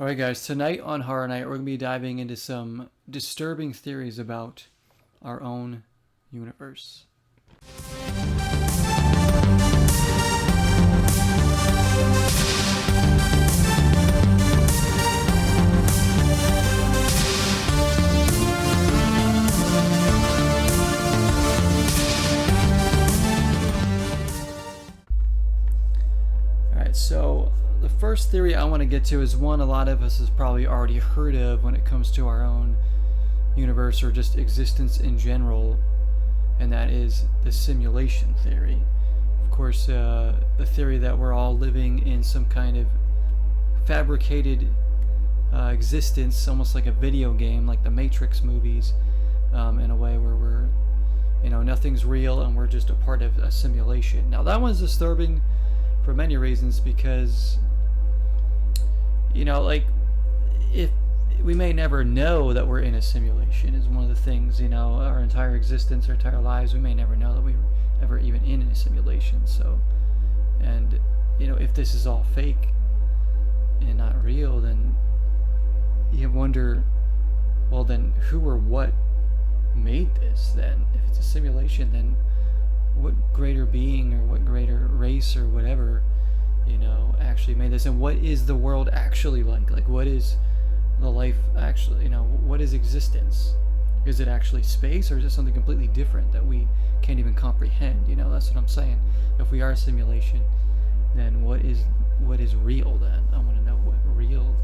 Alright, guys, tonight on Horror Night, we're going to be diving into some disturbing theories about our own universe. Alright, so the first theory I want to get to is one a lot of us has probably already heard of when it comes to our own universe or just existence in general, and that is the simulation theory. Of course, the theory that we're all living in some kind of fabricated existence, almost like a video game, like the Matrix movies, in a way where we're, nothing's real and we're just a part of a simulation. Now, that one's disturbing for many reasons because, if we may never know that we're in a simulation is one of the things, our entire existence, our entire lives, we may never know that we were ever even in a simulation. So, and, if this is all fake and not real, then you wonder, well, then who or what made this then? If it's a simulation, then what greater being or what greater race or whatever, actually made this? And what is the world actually like? Like, what is the life actually, what is existence? Is it actually space, or is it something completely different that we can't even comprehend? That's what I'm saying. If we are a simulation, then what is real then? I want to know what real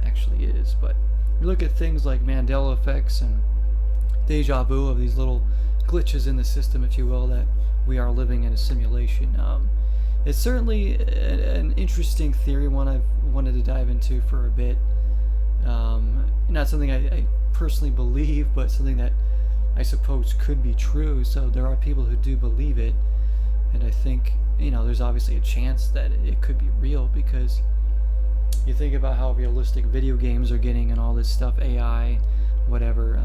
actually is. But you look at things like Mandela effects and deja vu of these little glitches in the system, if you will, that we are living in a simulation. It's certainly an interesting theory, one I've wanted to dive into for a bit. Not something I personally believe, but something that I suppose could be true. So there are people who do believe it, and I think there's obviously a chance that it could be real, because you think about how realistic video games are getting and all this stuff, AI, whatever.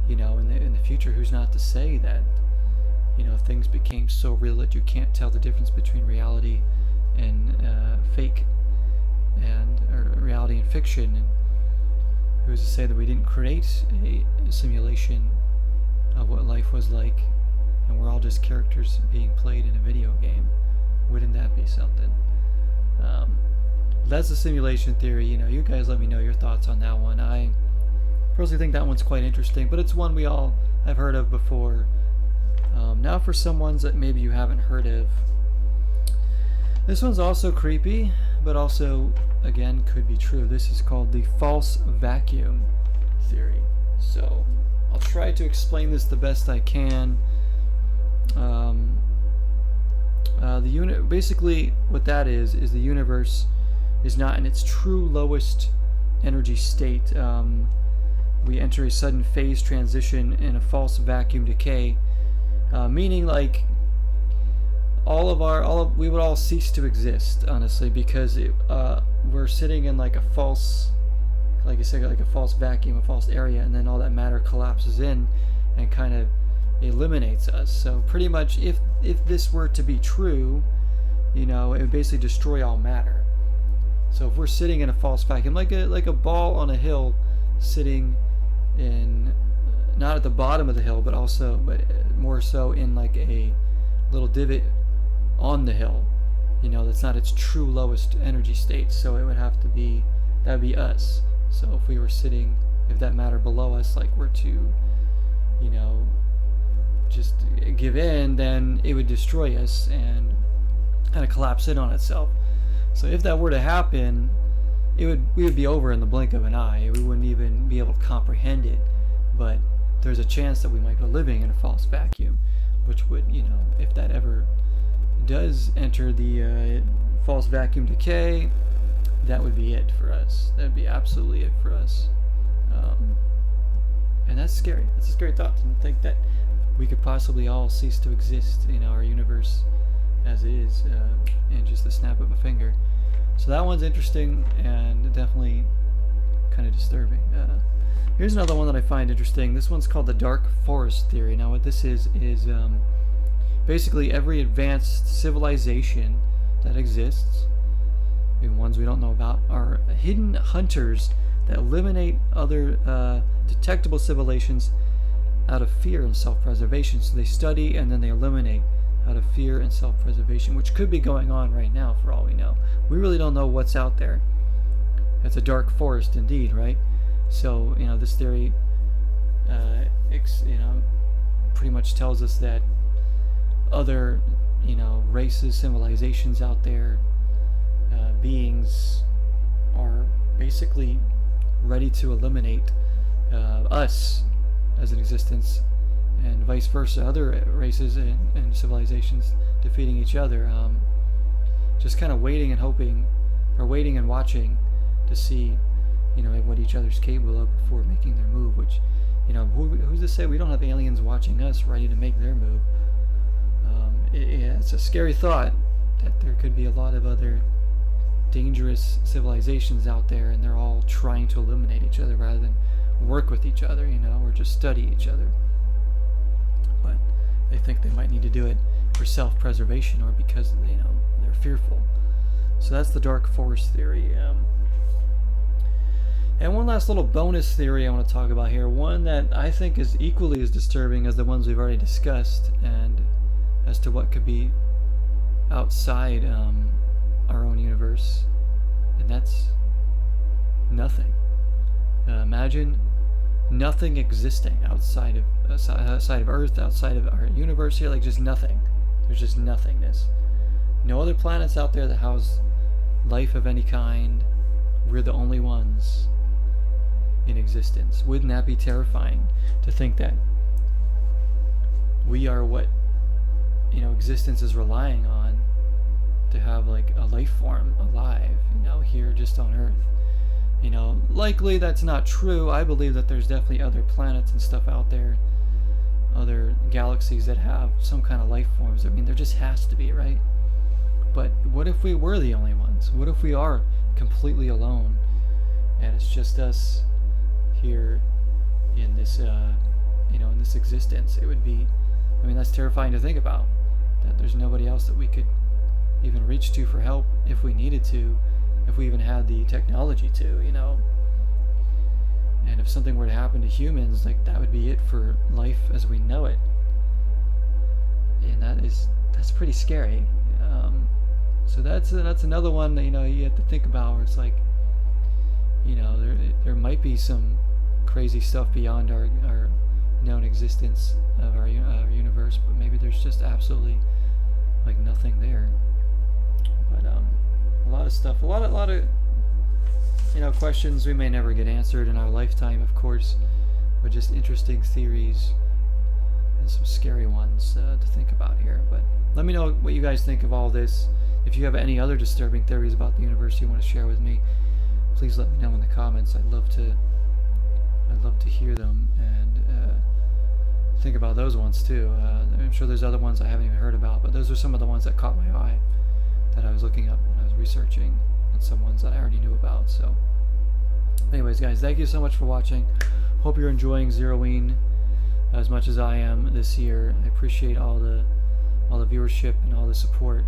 In the future, who's not to say that things became so real that you can't tell the difference between reality and fake, or reality and fiction? And who's to say that we didn't create a simulation of what life was like, and we're all just characters being played in a video game? Wouldn't that be something? That's the simulation theory. You guys let me know your thoughts on that one. I personally think that one's quite interesting, but it's one we all have heard of before. Now for some ones that maybe you haven't heard of. This one's also creepy, but also, again, could be true. This is called the false vacuum theory. So I'll try to explain this the best I can. Basically, what that is the universe is not in its true lowest energy state. We enter a sudden phase transition in a false vacuum decay, meaning like we would all cease to exist, honestly, because we're sitting in like a false, like I said, like a false vacuum, a false area, and then all that matter collapses in and kind of eliminates us. So pretty much, if this were to be true, it would basically destroy all matter. So if we're sitting in a false vacuum, like a ball on a hill, sitting in, not at the bottom of the hill, but more so in like a little divot on the hill, that's not its true lowest energy state. So it would have to be, that would be us. So if we were sitting, if that matter below us like were to, just give in, then it would destroy us and kind of collapse in on itself. So if that were to happen, we would be over in the blink of an eye. We wouldn't even be able to comprehend it. But there's a chance that we might be living in a false vacuum, which would, if that ever does enter the false vacuum decay, that would be it for us. That would be absolutely it for us. And that's scary. That's a scary thought, to think that we could possibly all cease to exist in our universe as it is in just the snap of a finger. So that one's interesting and definitely kind of disturbing. Here's another one that I find interesting. This one's called the dark forest theory. Now what this is basically every advanced civilization that exists and ones we don't know about, are hidden hunters that eliminate other detectable civilizations out of fear and self-preservation. So they study and then they eliminate out of fear and self-preservation, which could be going on right now for all we know. We really don't know what's out there. It's a dark forest indeed, right? So, this theory, pretty much tells us that other, races, civilizations out there, beings are basically ready to eliminate us as an existence, and vice versa, other races and civilizations defeating each other. Just kind of waiting and hoping, or waiting and watching to see, what each other's capable of before making their move, which, who's to say we don't have aliens watching us ready to make their move? It's a scary thought that there could be a lot of other dangerous civilizations out there, and they're all trying to eliminate each other rather than work with each other, or just study each other. But they think they might need to do it for self-preservation or because, they're fearful. So that's the dark forest theory. And one last little bonus theory I want to talk about here, one that I think is equally as disturbing as the ones we've already discussed, and as to what could be outside our own universe, and that's nothing. Imagine nothing existing outside of Earth, outside of our universe here, like just nothing. There's just nothingness. No other planets out there that house life of any kind. We're the only ones in existence. Wouldn't that be terrifying to think that we are what existence is relying on to have like a life form alive, here just on Earth? Likely that's not true. I believe that there's definitely other planets and stuff out there, other galaxies that have some kind of life forms. I mean, there just has to be, right? But what if we were the only ones? What if we are completely alone and it's just us here in this in this existence? It would be, that's terrifying to think about, that there's nobody else that we could even reach to for help if we needed to, if we even had the technology to, and if something were to happen to humans, like, that would be it for life as we know it. And that's pretty scary. So that's another one that, you have to think about, where it's like, there might be some crazy stuff beyond our known existence of our universe, but maybe there's just absolutely like nothing there. But a lot of stuff, a lot of questions we may never get answered in our lifetime, of course, but just interesting theories and some scary ones to think about here. But let me know what you guys think of all this. If you have any other disturbing theories about the universe you want to share with me, please let me know in the comments. I'd love to hear them and think about those ones too. I'm sure there's other ones I haven't even heard about, but those are some of the ones that caught my eye that I was looking up when I was researching, and some ones that I already knew about. So anyways, guys, thank you so much for watching. Hope you're enjoying Zeroween as much as I am this year. I appreciate all the viewership and all the support,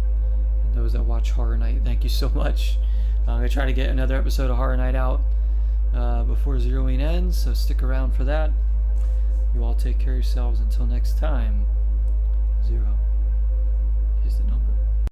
and those that watch Horror Night, thank you so much. I'm going to try to get another episode of Horror Night out before Zeroween ends, so stick around for that. You all take care of yourselves. Until next time, Zero.